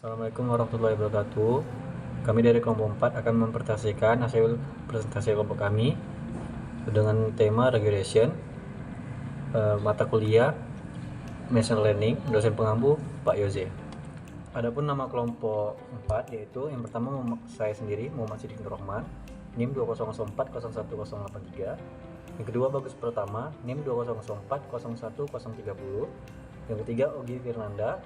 Assalamualaikum warahmatullahi wabarakatuh. Kami dari kelompok 4 akan mempresentasikan hasil presentasi kelompok kami dengan tema regression, mata kuliah machine learning, dosen pengampu Pak Yoze. Adapun nama kelompok 4 yaitu yang pertama saya sendiri Muhammad Siddiq Nurrahman, NIM 200401083. Yang kedua Bagus Pertama, NIM 200401030. Yang ketiga Ogi Firnanda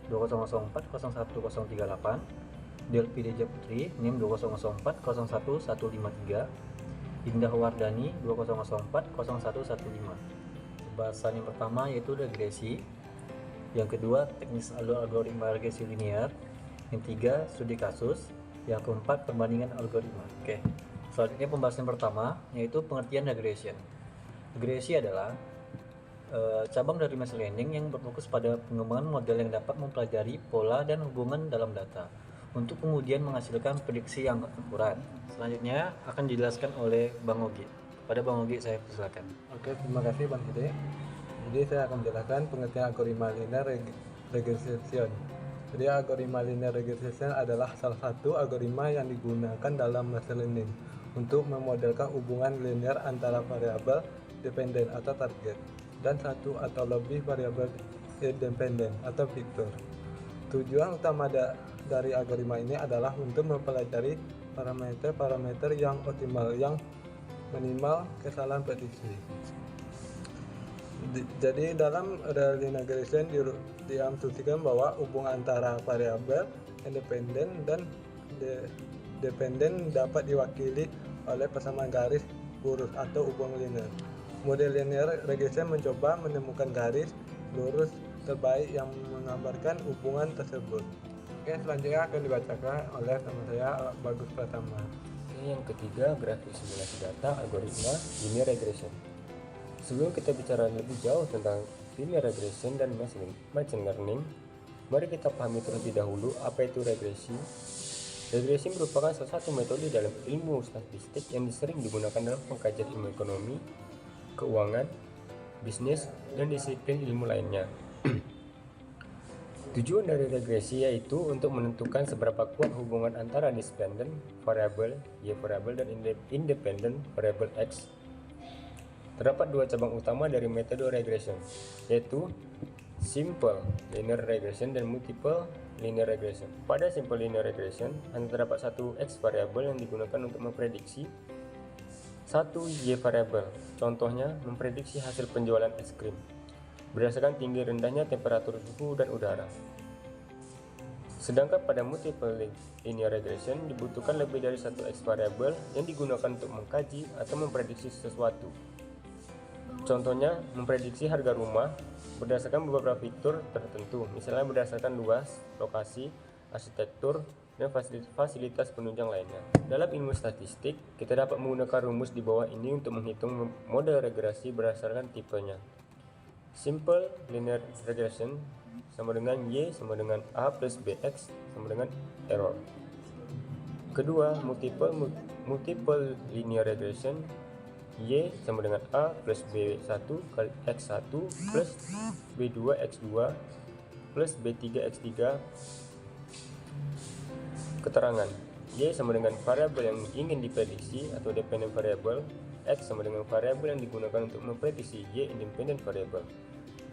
200401038. Delpi Deja Putri NIM 200401153. Indah Wardani 200401115. Pembahasan yang pertama yaitu regresi, yang kedua teknis algoritma regresi linear, yang tiga studi kasus, yang keempat perbandingan algoritma. Oke, selanjutnya pembahasan pertama yaitu pengertian regression. Regresi adalah cabang dari machine learning yang berfokus pada pengembangan model yang dapat mempelajari pola dan hubungan dalam data untuk kemudian menghasilkan prediksi yang akurat. Selanjutnya akan dijelaskan oleh Bang Ogi. Pada Bang Ogi saya persilakan. Oke, terima kasih Bang Hide. Jadi saya akan menjelaskan pengertian algoritma linear regression. Jadi algoritma linear regression adalah salah satu algoritma yang digunakan dalam machine learning untuk memodelkan hubungan linear antara variabel dependen atau target dan satu atau lebih variabel independen atau fitur. Tujuan utama dari algoritma ini adalah untuk mempelajari parameter-parameter yang optimal yang minimal kesalahan prediksi. Jadi dalam linear regression diasumsikan bahwa hubungan antara variabel independen dan dependen dapat diwakili oleh persamaan garis lurus atau hubungan linear. Model linear regression mencoba menemukan garis lurus terbaik yang menggambarkan hubungan tersebut. Oke, selanjutnya akan dibacakan oleh teman saya Bagus Pratama. Yang ketiga, grafik simulasi data algoritma linear regression. Sebelum kita bicara lebih jauh tentang linear regression dan machine learning, mari kita pahami terlebih dahulu apa itu regresi. Regresi merupakan salah satu metode dalam ilmu statistik yang sering digunakan dalam pengkajian ilmu ekonomi, keuangan, bisnis, dan disiplin ilmu lainnya. Tujuan dari regresi yaitu untuk menentukan seberapa kuat hubungan antara dependent variable Y variable dan independent variable X. Terdapat dua cabang utama dari metode regression, yaitu simple linear regression dan multiple linear regression. Pada simple linear regression, hanya terdapat satu X variable yang digunakan untuk memprediksi satu Y variable. Contohnya, memprediksi hasil penjualan es krim berdasarkan tinggi rendahnya temperatur suhu dan udara. Sedangkan pada multiple linear regression dibutuhkan lebih dari satu X variable yang digunakan untuk mengkaji atau memprediksi sesuatu. Contohnya, memprediksi harga rumah berdasarkan beberapa fitur tertentu, misalnya berdasarkan luas, lokasi, arsitektur, dan fasilitas penunjang lainnya. Dalam ilmu statistik, kita dapat menggunakan rumus di bawah ini untuk menghitung model regresi berdasarkan tipenya. Simple linear regression sama dengan Y sama dengan A plus BX sama dengan error. Kedua, multiple linear regression, Y sama dengan A plus B1 kali X1 plus B2 X2 plus B3 X3. Keterangan, Y sama dengan variabel yang ingin diprediksi atau dependent variable, X sama dengan variabel yang digunakan untuk memprediksi Y independent variable.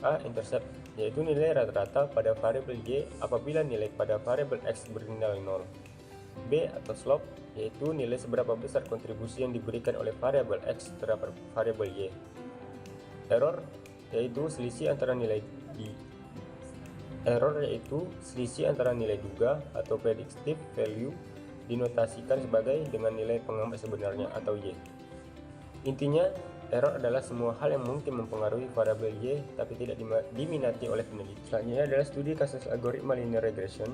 A intercept, yaitu nilai rata-rata pada variabel Y apabila nilai pada variabel X bernilai 0. B atau slope, yaitu nilai seberapa besar kontribusi yang diberikan oleh variabel X terhadap variabel Y. Error, yaitu selisih antara nilai duga atau predictive value dinotasikan sebagai dengan nilai pengamat sebenarnya atau Y. Intinya, error adalah semua hal yang mungkin mempengaruhi variabel Y tapi tidak diminati oleh peneliti. Selanjutnya adalah studi kasus algoritma linear regression.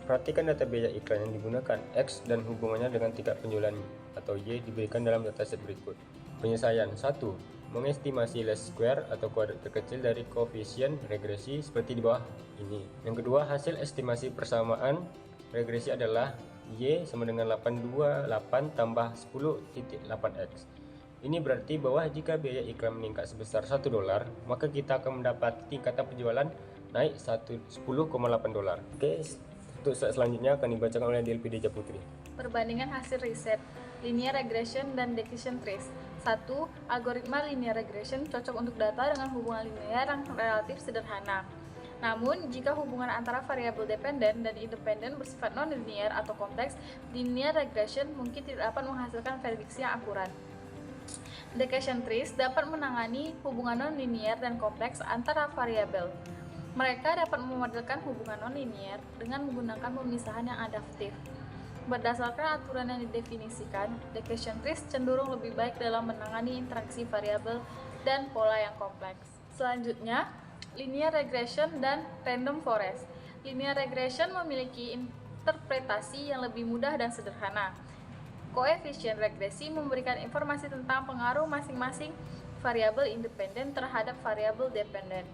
Perhatikan data biaya iklan yang digunakan X dan hubungannya dengan tingkat penjualan atau Y diberikan dalam dataset berikut. Penyelesaian 1. Mengestimasi least square atau kuadrat terkecil dari koefisien regresi seperti di bawah ini. Yang kedua, hasil estimasi persamaan regresi adalah Y sama dengan 828 tambah 10.8X. Ini berarti bahwa jika biaya iklan meningkat sebesar $1, maka kita akan mendapati tingkatan penjualan naik $10,8. Oke, Untuk slide selanjutnya akan dibacakan oleh Delphi Deja Putri. Perbandingan hasil riset linear regression dan decision trees. 1. Algoritma linear regression cocok untuk data dengan hubungan linear yang relatif sederhana. Namun, jika hubungan antara variabel dependen dan independen bersifat non-linear atau kompleks, linear regression mungkin tidak dapat menghasilkan prediksi yang akurat. Decision trees dapat menangani hubungan non-linear dan kompleks antara variabel. Mereka dapat memodelkan hubungan non-linear dengan menggunakan pemisahan yang adaptif. Berdasarkan aturan yang didefinisikan, decision trees cenderung lebih baik dalam menangani interaksi variabel dan pola yang kompleks. Selanjutnya, linear regression dan random forest. Linear regression memiliki interpretasi yang lebih mudah dan sederhana. Koefisien regresi memberikan informasi tentang pengaruh masing-masing variabel independen terhadap variabel dependen.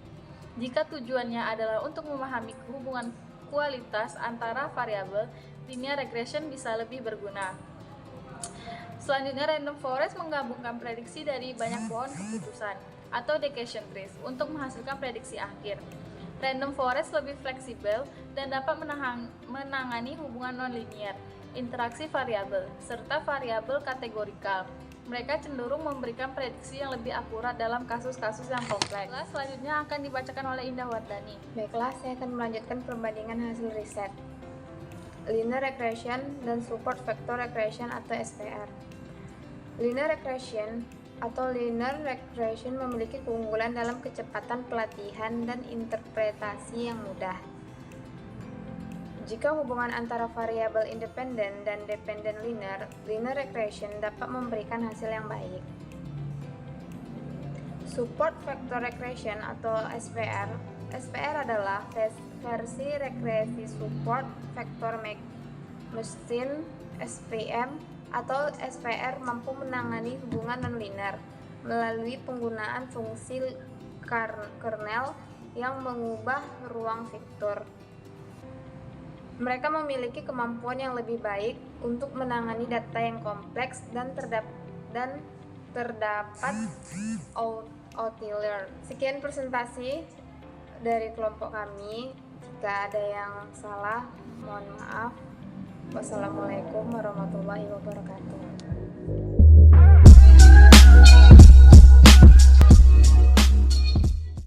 Jika tujuannya adalah untuk memahami hubungan kualitas antara variabel, linear regression bisa lebih berguna. Selanjutnya, random forest menggabungkan prediksi dari banyak pohon keputusan atau decision trees untuk menghasilkan prediksi akhir. Random forest lebih fleksibel dan dapat menangani hubungan non-linear, interaksi variabel, serta variabel kategorikal. Mereka cenderung memberikan prediksi yang lebih akurat dalam kasus-kasus yang kompleks. Selanjutnya akan dibacakan oleh Indah Wardani. Baiklah, saya akan melanjutkan perbandingan hasil riset linear regression dan support vector regression atau SVR. Linear regression atau linear regression memiliki keunggulan dalam kecepatan pelatihan dan interpretasi yang mudah. Jika hubungan antara variabel independen dan dependen linear, linear regression dapat memberikan hasil yang baik. Support vector regression atau SVR. SVR adalah versi regresi support vector machine SVM atau SVR mampu menangani hubungan non-linear melalui penggunaan fungsi kernel yang mengubah ruang vektor. Mereka memiliki kemampuan yang lebih baik untuk menangani data yang kompleks dan terdapat outlier. Sekian presentasi dari kelompok kami. Jika ada yang salah, mohon maaf. Wassalamualaikum warahmatullahi wabarakatuh.